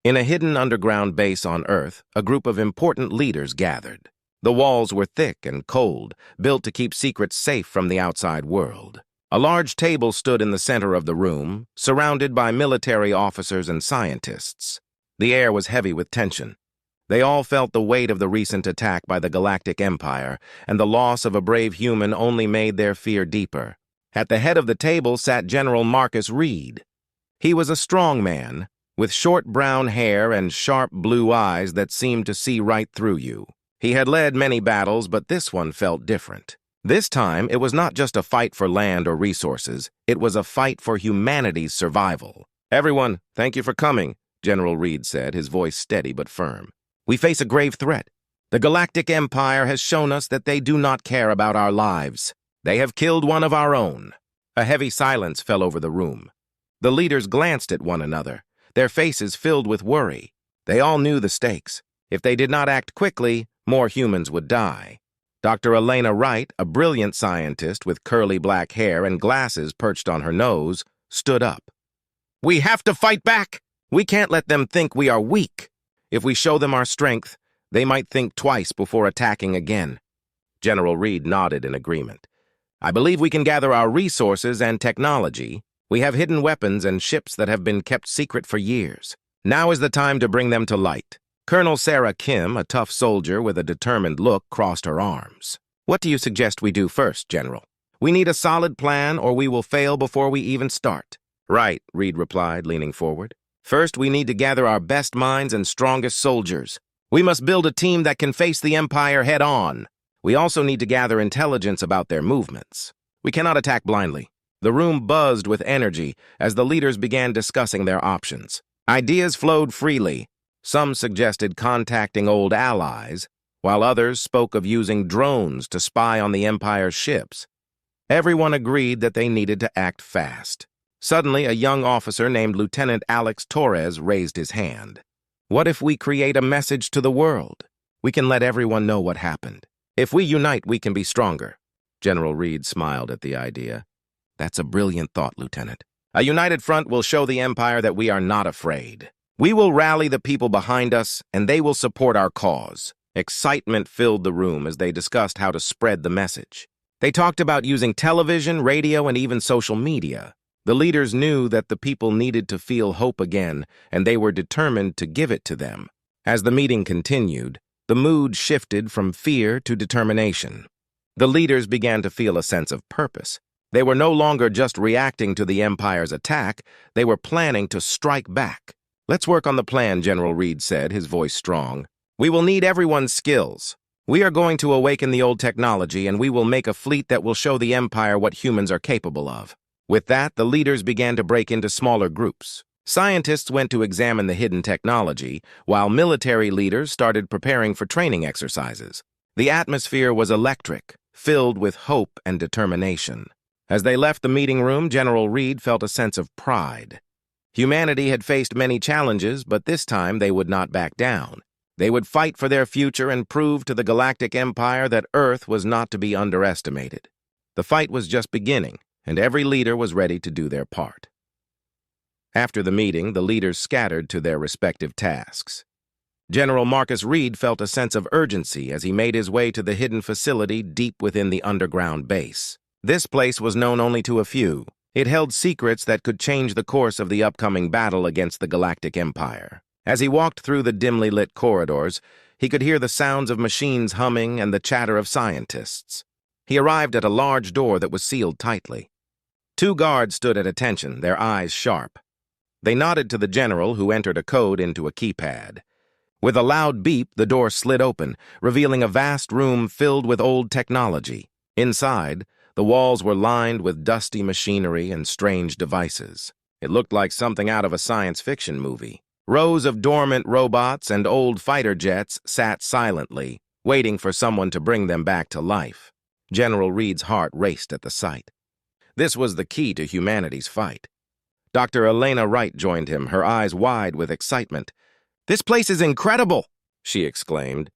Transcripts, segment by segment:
In a hidden underground base on Earth, a group of important leaders gathered. The walls were thick and cold, built to keep secrets safe from the outside world. A large table stood in the center of the room, surrounded by military officers and scientists. The air was heavy with tension. They all felt the weight of the recent attack by the Galactic Empire, and the loss of a brave human only made their fear deeper. At the head of the table sat General Marcus Reed. He was a strong man, with short brown hair and sharp blue eyes that seemed to see right through you. He had led many battles, but this one felt different. This time, it was not just a fight for land or resources, it was a fight for humanity's survival. "Everyone, thank you for coming," General Reed said, his voice steady but firm. "We face a grave threat. The Galactic Empire has shown us that they do not care about our lives. They have killed one of our own." A heavy silence fell over the room. The leaders glanced at one another, their faces filled with worry. They all knew the stakes. If they did not act quickly, more humans would die. Dr. Elena Wright, a brilliant scientist with curly black hair and glasses perched on her nose, stood up. "We have to fight back! We can't let them think we are weak. If we show them our strength, they might think twice before attacking again." General Reed nodded in agreement. "I believe we can gather our resources and technology. We have hidden weapons and ships that have been kept secret for years. Now is the time to bring them to light." Colonel Sarah Kim, a tough soldier with a determined look, crossed her arms. "What do you suggest we do first, General? We need a solid plan or we will fail before we even start." "Right," Reed replied, leaning forward. "First, we need to gather our best minds and strongest soldiers. We must build a team that can face the Empire head-on. We also need to gather intelligence about their movements. We cannot attack blindly." The room buzzed with energy as the leaders began discussing their options. Ideas flowed freely. Some suggested contacting old allies, while others spoke of using drones to spy on the Empire's ships. Everyone agreed that they needed to act fast. Suddenly, a young officer named Lieutenant Alex Torres raised his hand. "What if we create a message to the world? We can let everyone know what happened. If we unite, we can be stronger." General Reed smiled at the idea. "That's a brilliant thought, Lieutenant. A united front will show the Empire that we are not afraid. We will rally the people behind us, and they will support our cause." Excitement filled the room as they discussed how to spread the message. They talked about using television, radio, and even social media. The leaders knew that the people needed to feel hope again, and they were determined to give it to them. As the meeting continued, the mood shifted from fear to determination. The leaders began to feel a sense of purpose. They were no longer just reacting to the Empire's attack, they were planning to strike back. "Let's work on the plan," General Reed said, his voice strong. "We will need everyone's skills. We are going to awaken the old technology, and we will make a fleet that will show the Empire what humans are capable of." With that, the leaders began to break into smaller groups. Scientists went to examine the hidden technology, while military leaders started preparing for training exercises. The atmosphere was electric, filled with hope and determination. As they left the meeting room, General Reed felt a sense of pride. Humanity had faced many challenges, but this time they would not back down. They would fight for their future and prove to the Galactic Empire that Earth was not to be underestimated. The fight was just beginning, and every leader was ready to do their part. After the meeting, the leaders scattered to their respective tasks. General Marcus Reed felt a sense of urgency as he made his way to the hidden facility deep within the underground base. This place was known only to a few. It held secrets that could change the course of the upcoming battle against the Galactic Empire. As he walked through the dimly lit corridors, he could hear the sounds of machines humming and the chatter of scientists. He arrived at a large door that was sealed tightly. Two guards stood at attention, their eyes sharp. They nodded to the general, who entered a code into a keypad. With a loud beep, the door slid open, revealing a vast room filled with old technology. Inside, the walls were lined with dusty machinery and strange devices. It looked like something out of a science fiction movie. Rows of dormant robots and old fighter jets sat silently, waiting for someone to bring them back to life. General Reed's heart raced at the sight. This was the key to humanity's fight. Dr. Elena Wright joined him, her eyes wide with excitement. "This place is incredible!" she exclaimed.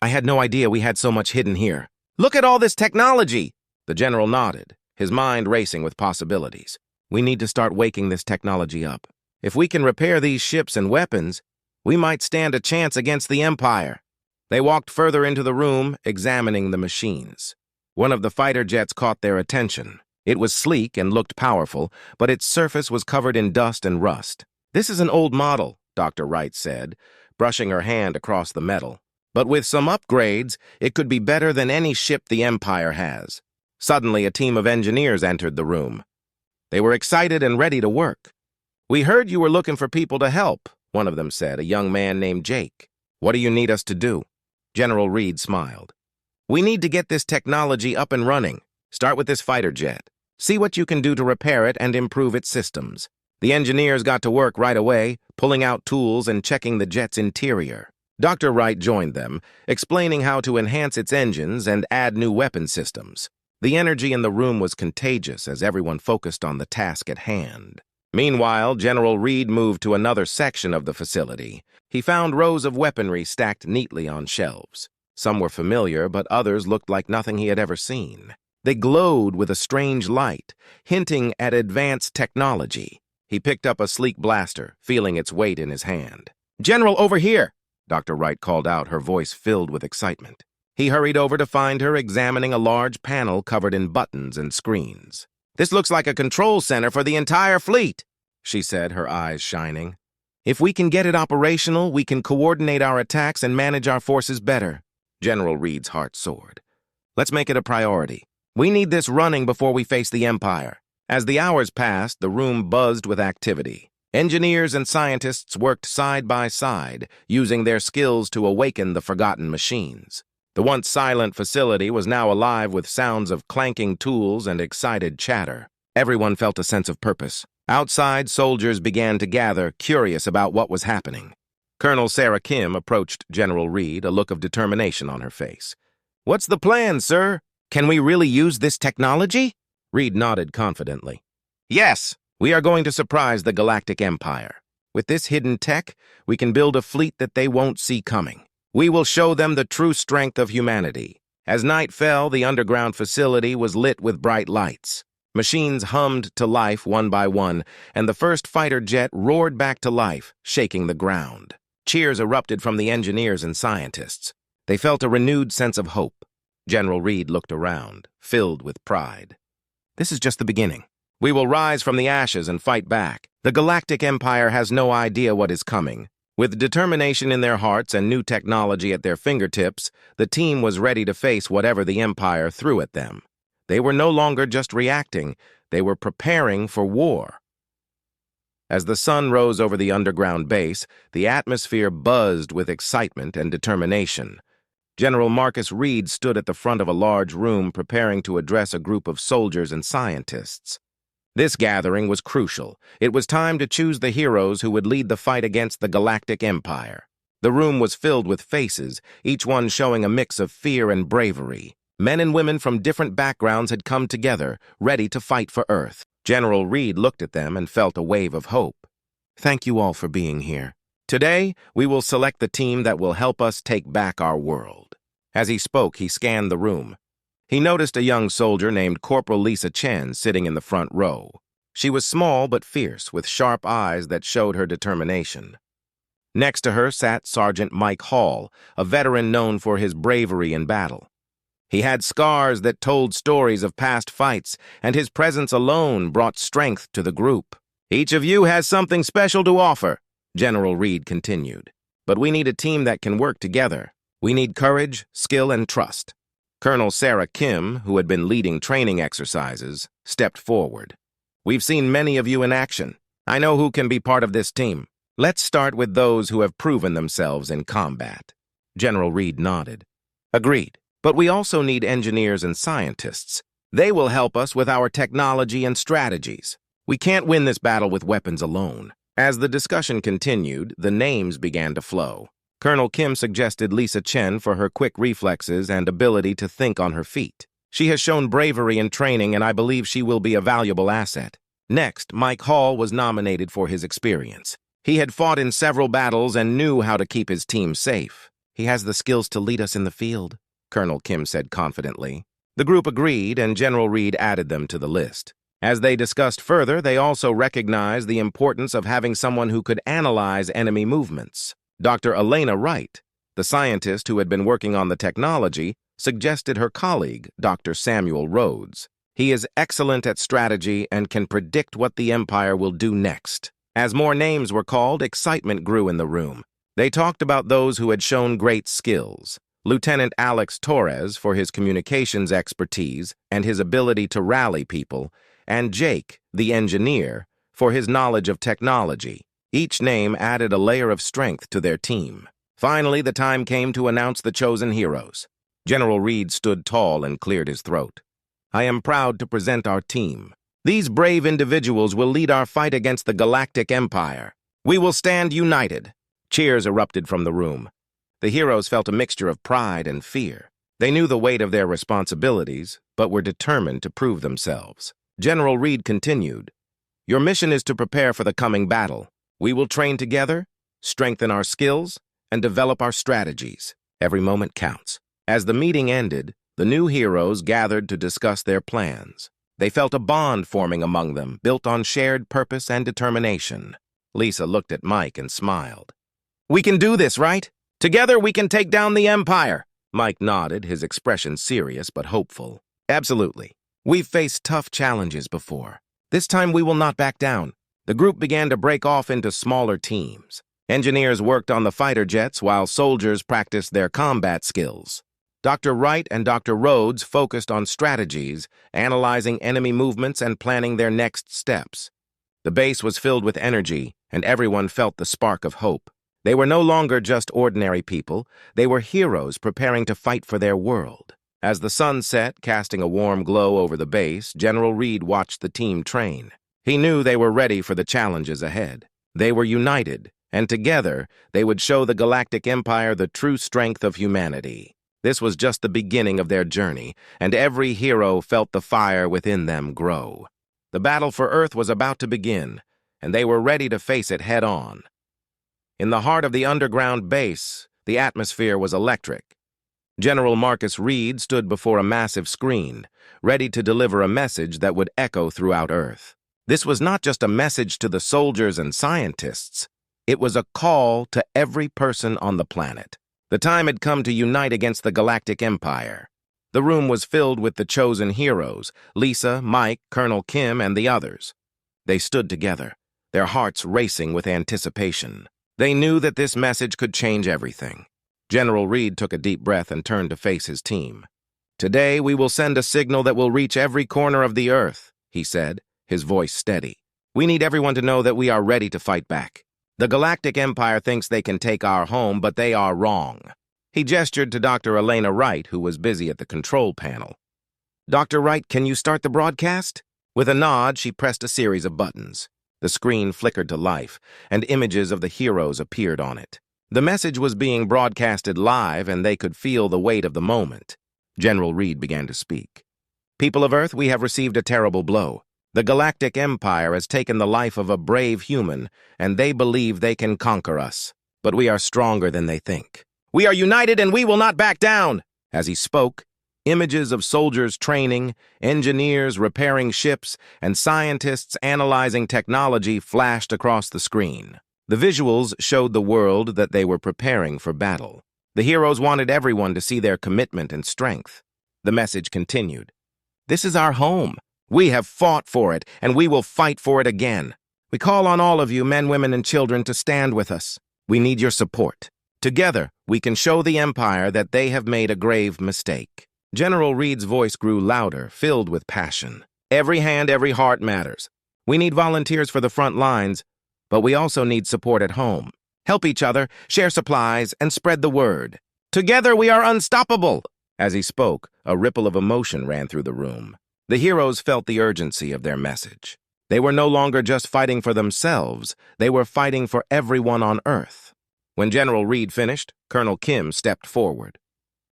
"I had no idea we had so much hidden here. Look at all this technology!" The general nodded, his mind racing with possibilities. "We need to start waking this technology up. If we can repair these ships and weapons, We might stand a chance against the Empire. They walked further into the room, examining the machines. One of the fighter jets caught their attention. It was sleek and looked powerful, but its surface was covered in dust and rust. "This is an old model," Dr. Wright said, brushing her hand across the metal. "But with some upgrades, it could be better than any ship the Empire has." Suddenly, a team of engineers entered the room. They were excited and ready to work. "We heard you were looking for people to help," one of them said, a young man named Jake. "What do you need us to do?" General Reed smiled. "We need to get this technology up and running. Start with this fighter jet. See what you can do to repair it and improve its systems." The engineers got to work right away, pulling out tools and checking the jet's interior. Dr. Wright joined them, explaining how to enhance its engines and add new weapon systems. The energy in the room was contagious as everyone focused on the task at hand. Meanwhile, General Reed moved to another section of the facility. He found rows of weaponry stacked neatly on shelves. Some were familiar, but others looked like nothing he had ever seen. They glowed with a strange light, hinting at advanced technology. He picked up a sleek blaster, feeling its weight in his hand. "General, over here!" Dr. Wright called out, her voice filled with excitement. He hurried over to find her examining a large panel covered in buttons and screens. "This looks like a control center for the entire fleet," she said, her eyes shining. "If we can get it operational, we can coordinate our attacks and manage our forces better." General Reed's heart soared. "Let's make it a priority. We need this running before we face the Empire." As the hours passed, the room buzzed with activity. Engineers and scientists worked side by side, using their skills to awaken the forgotten machines. The once silent facility was now alive with sounds of clanking tools and excited chatter. Everyone felt a sense of purpose. Outside, soldiers began to gather, curious about what was happening. Colonel Sarah Kim approached General Reed, a look of determination on her face. "What's the plan, sir? Can we really use this technology?" Reed nodded confidently. "Yes, we are going to surprise the Galactic Empire. With this hidden tech, we can build a fleet that they won't see coming. We will show them the true strength of humanity." As night fell, the underground facility was lit with bright lights. Machines hummed to life one by one, and the first fighter jet roared back to life, shaking the ground. Cheers erupted from the engineers and scientists. They felt a renewed sense of hope. General Reed looked around, filled with pride. "This is just the beginning. We will rise from the ashes and fight back. The Galactic Empire has no idea what is coming." With determination in their hearts and new technology at their fingertips, the team was ready to face whatever the Empire threw at them. They were no longer just reacting, they were preparing for war. As the sun rose over the underground base, the atmosphere buzzed with excitement and determination. General Marcus Reed stood at the front of a large room preparing to address a group of soldiers and scientists. This gathering was crucial. It was time to choose the heroes who would lead the fight against the Galactic Empire. The room was filled with faces, each one showing a mix of fear and bravery. Men and women from different backgrounds had come together, ready to fight for Earth. General Reed looked at them and felt a wave of hope. "Thank you all for being here. Today, we will select the team that will help us take back our world." As he spoke, he scanned the room. He noticed a young soldier named Corporal Lisa Chen sitting in the front row. She was small but fierce, with sharp eyes that showed her determination. Next to her sat Sergeant Mike Hall, a veteran known for his bravery in battle. He had scars that told stories of past fights, and his presence alone brought strength to the group. "Each of you has something special to offer," General Reed continued. "But we need a team that can work together. We need courage, skill, and trust." Colonel Sarah Kim, who had been leading training exercises, stepped forward. "We've seen many of you in action. I know who can be part of this team. Let's start with those who have proven themselves in combat." General Reed nodded. "Agreed. But we also need engineers and scientists. They will help us with our technology and strategies. We can't win this battle with weapons alone." As the discussion continued, the names began to flow. Colonel Kim suggested Lisa Chen for her quick reflexes and ability to think on her feet. "She has shown bravery in training, and I believe she will be a valuable asset." Next, Mike Hall was nominated for his experience. He had fought in several battles and knew how to keep his team safe. "He has the skills to lead us in the field," Colonel Kim said confidently. The group agreed, and General Reed added them to the list. As they discussed further, they also recognized the importance of having someone who could analyze enemy movements. Dr. Elena Wright, the scientist who had been working on the technology, suggested her colleague, Dr. Samuel Rhodes. He is excellent at strategy and can predict what the Empire will do next. As more names were called, excitement grew in the room. They talked about those who had shown great skills. Lieutenant Alex Torres for his communications expertise and his ability to rally people, and Jake, the engineer, for his knowledge of technology. Each name added a layer of strength to their team. Finally, the time came to announce the chosen heroes. General Reed stood tall and cleared his throat. I am proud to present our team. These brave individuals will lead our fight against the Galactic Empire. We will stand united. Cheers erupted from the room. The heroes felt a mixture of pride and fear. They knew the weight of their responsibilities, but were determined to prove themselves. General Reed continued, Your mission is to prepare for the coming battle. We will train together, strengthen our skills, and develop our strategies. Every moment counts. As the meeting ended, the new heroes gathered to discuss their plans. They felt a bond forming among them, built on shared purpose and determination. Lisa looked at Mike and smiled. We can do this, right? Together we can take down the Empire. Mike nodded, his expression serious but hopeful. Absolutely. We've faced tough challenges before. This time we will not back down. The group began to break off into smaller teams. Engineers worked on the fighter jets while soldiers practiced their combat skills. Dr. Wright and Dr. Rhodes focused on strategies, analyzing enemy movements and planning their next steps. The base was filled with energy, and everyone felt the spark of hope. They were no longer just ordinary people. They were heroes preparing to fight for their world. As the sun set, casting a warm glow over the base, General Reed watched the team train. He knew they were ready for the challenges ahead. They were united, and together they would show the Galactic Empire the true strength of humanity. This was just the beginning of their journey, and every hero felt the fire within them grow. The battle for Earth was about to begin, and they were ready to face it head-on. In the heart of the underground base, the atmosphere was electric. General Marcus Reed stood before a massive screen, ready to deliver a message that would echo throughout Earth. This was not just a message to the soldiers and scientists. It was a call to every person on the planet. The time had come to unite against the Galactic Empire. The room was filled with the chosen heroes, Lisa, Mike, Colonel Kim, and the others. They stood together, their hearts racing with anticipation. They knew that this message could change everything. General Reed took a deep breath and turned to face his team. Today, we will send a signal that will reach every corner of the Earth, he said, his voice steady. We need everyone to know that we are ready to fight back. The Galactic Empire thinks they can take our home, but they are wrong. He gestured to Dr. Elena Wright, who was busy at the control panel. Dr. Wright, can you start the broadcast? With a nod, she pressed a series of buttons. The screen flickered to life, and images of the heroes appeared on it. The message was being broadcasted live, and they could feel the weight of the moment. General Reed began to speak. People of Earth, we have received a terrible blow. The Galactic Empire has taken the life of a brave human, and they believe they can conquer us. But we are stronger than they think. We are united and we will not back down. As he spoke, images of soldiers training, engineers repairing ships, and scientists analyzing technology flashed across the screen. The visuals showed the world that they were preparing for battle. The heroes wanted everyone to see their commitment and strength. The message continued. This is our home. We have fought for it, and we will fight for it again. We call on all of you, men, women, and children, to stand with us. We need your support. Together, we can show the Empire that they have made a grave mistake. General Reed's voice grew louder, filled with passion. Every hand, every heart matters. We need volunteers for the front lines, but we also need support at home. Help each other, share supplies, and spread the word. Together, we are unstoppable. As he spoke, a ripple of emotion ran through the room. The heroes felt the urgency of their message. They were no longer just fighting for themselves, they were fighting for everyone on Earth. When General Reed finished, Colonel Kim stepped forward.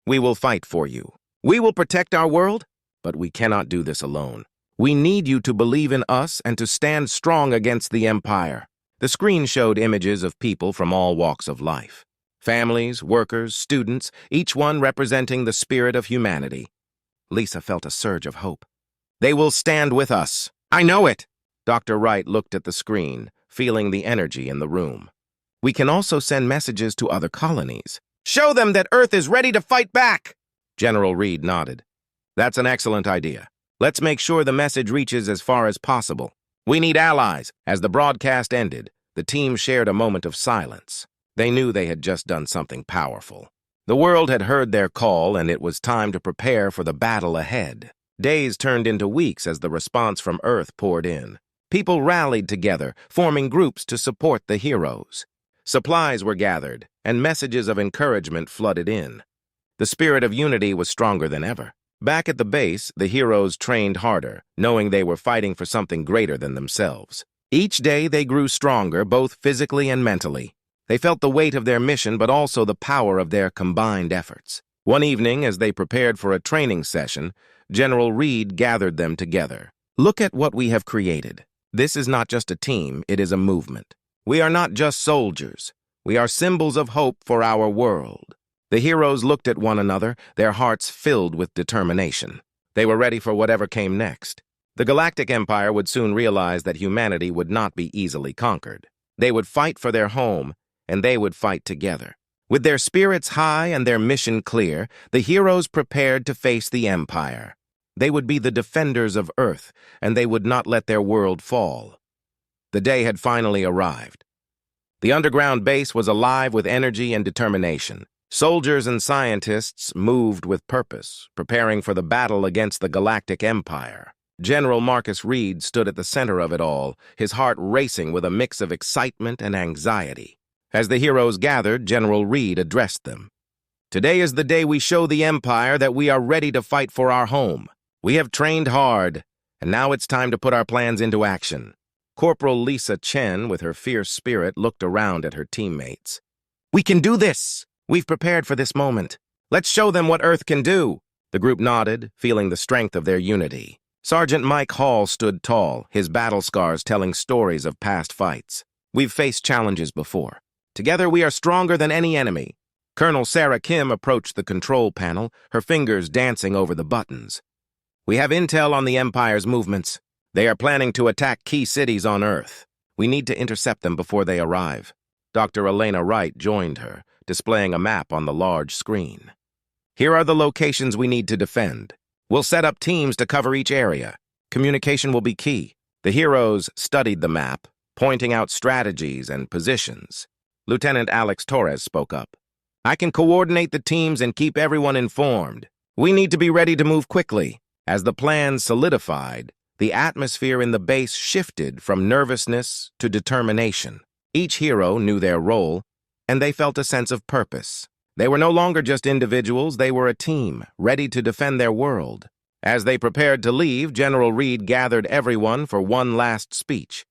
We will fight for you. We will protect our world, but we cannot do this alone. We need you to believe in us and to stand strong against the Empire. The screen showed images of people from all walks of life. Families, workers, students, each one representing the spirit of humanity. Lisa felt a surge of hope. They will stand with us. I know it. Dr. Wright looked at the screen, feeling the energy in the room. We can also send messages to other colonies. Show them that Earth is ready to fight back! General Reed nodded. That's an excellent idea. Let's make sure the message reaches as far as possible. We need allies. As the broadcast ended, the team shared a moment of silence. They knew they had just done something powerful. The world had heard their call, and it was time to prepare for the battle ahead. Days turned into weeks as the response from Earth poured in. People rallied together, forming groups to support the heroes. Supplies were gathered, and messages of encouragement flooded in. The spirit of unity was stronger than ever. Back at the base, the heroes trained harder, knowing they were fighting for something greater than themselves. Each day they grew stronger, both physically and mentally. They felt the weight of their mission, but also the power of their combined efforts. One evening, as they prepared for a training session, General Reed gathered them together. Look at what we have created. This is not just a team, it is a movement. We are not just soldiers. We are symbols of hope for our world. The heroes looked at one another, their hearts filled with determination. They were ready for whatever came next. The Galactic Empire would soon realize that humanity would not be easily conquered. They would fight for their home, and they would fight together. With their spirits high and their mission clear, the heroes prepared to face the Empire. They would be the defenders of Earth, and they would not let their world fall. The day had finally arrived. The underground base was alive with energy and determination. Soldiers and scientists moved with purpose, preparing for the battle against the Galactic Empire. General Marcus Reed stood at the center of it all, his heart racing with a mix of excitement and anxiety. As the heroes gathered, General Reed addressed them. Today is the day we show the Empire that we are ready to fight for our home. We have trained hard, and now it's time to put our plans into action. Corporal Lisa Chen, with her fierce spirit, looked around at her teammates. We can do this! We've prepared for this moment. Let's show them what Earth can do. The group nodded, feeling the strength of their unity. Sergeant Mike Hall stood tall, his battle scars telling stories of past fights. We've faced challenges before. Together we are stronger than any enemy. Colonel Sarah Kim approached the control panel, her fingers dancing over the buttons. We have intel on the Empire's movements. They are planning to attack key cities on Earth. We need to intercept them before they arrive. Dr. Elena Wright joined her, displaying a map on the large screen. Here are the locations we need to defend. We'll set up teams to cover each area. Communication will be key. The heroes studied the map, pointing out strategies and positions. Lieutenant Alex Torres spoke up. I can coordinate the teams and keep everyone informed. We need to be ready to move quickly. As the plans solidified, the atmosphere in the base shifted from nervousness to determination. Each hero knew their role, and they felt a sense of purpose. They were no longer just individuals, they were a team, ready to defend their world. As they prepared to leave, General Reed gathered everyone for one last speech.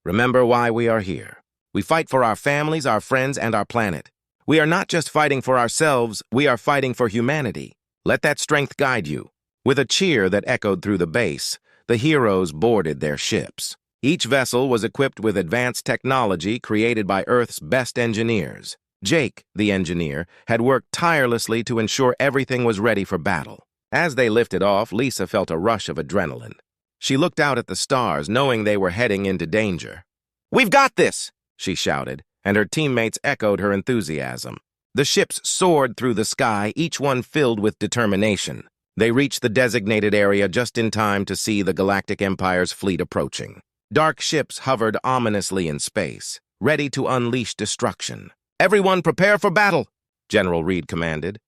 Remember why we are here. We fight for our families, our friends, and our planet. We are not just fighting for ourselves, we are fighting for humanity. Let that strength guide you. With a cheer that echoed through the base, the heroes boarded their ships. Each vessel was equipped with advanced technology created by Earth's best engineers. Jake, the engineer, had worked tirelessly to ensure everything was ready for battle. As they lifted off, Lisa felt a rush of adrenaline. She looked out at the stars, knowing they were heading into danger. "We've got this!" she shouted, and her teammates echoed her enthusiasm. The ships soared through the sky, each one filled with determination. They reached the designated area just in time to see the Galactic Empire's fleet approaching. Dark ships hovered ominously in space, ready to unleash destruction. "Everyone prepare for battle," General Reed commanded.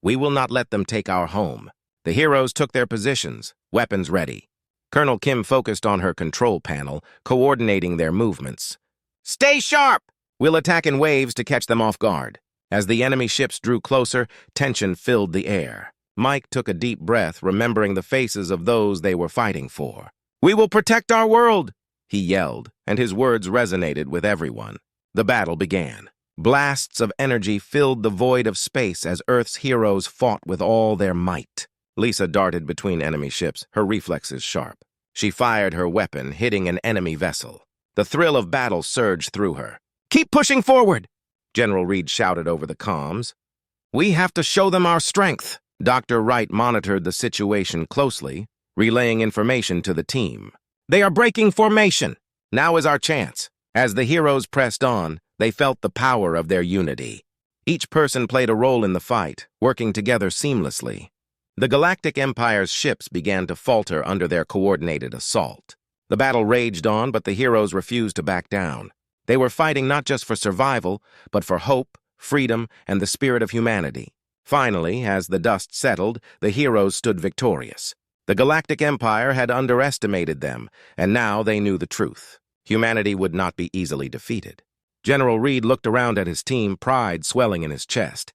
"We will not let them take our home." The heroes took their positions, weapons ready. Colonel Kim focused on her control panel, coordinating their movements. "Stay sharp! We'll attack in waves to catch them off guard." As the enemy ships drew closer, tension filled the air. Mike took a deep breath, remembering the faces of those they were fighting for. "We will protect our world!" he yelled, and his words resonated with everyone. The battle began. Blasts of energy filled the void of space as Earth's heroes fought with all their might. Lisa darted between enemy ships, her reflexes sharp. She fired her weapon, hitting an enemy vessel. The thrill of battle surged through her. "Keep pushing forward!" General Reed shouted over the comms. "We have to show them our strength." Dr. Wright monitored the situation closely, relaying information to the team. "They are breaking formation. Now is our chance." As the heroes pressed on, They felt the power of their unity. Each person played a role in the fight, working together seamlessly. The Galactic Empire's ships began to falter under their coordinated assault. The battle raged on, but the heroes refused to back down. They were fighting not just for survival, but for hope, freedom, and the spirit of humanity. Finally, as the dust settled, the heroes stood victorious. The Galactic Empire had underestimated them, and now they knew the truth. Humanity would not be easily defeated. General Reed looked around at his team, pride swelling in his chest.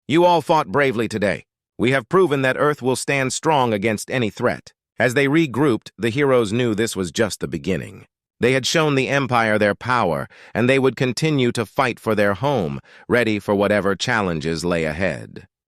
"You all fought bravely today. We have proven that Earth will stand strong against any threat." As they regrouped, the heroes knew this was just the beginning. They had shown the Empire their power, and they would continue to fight for their home, ready for whatever challenges lay ahead.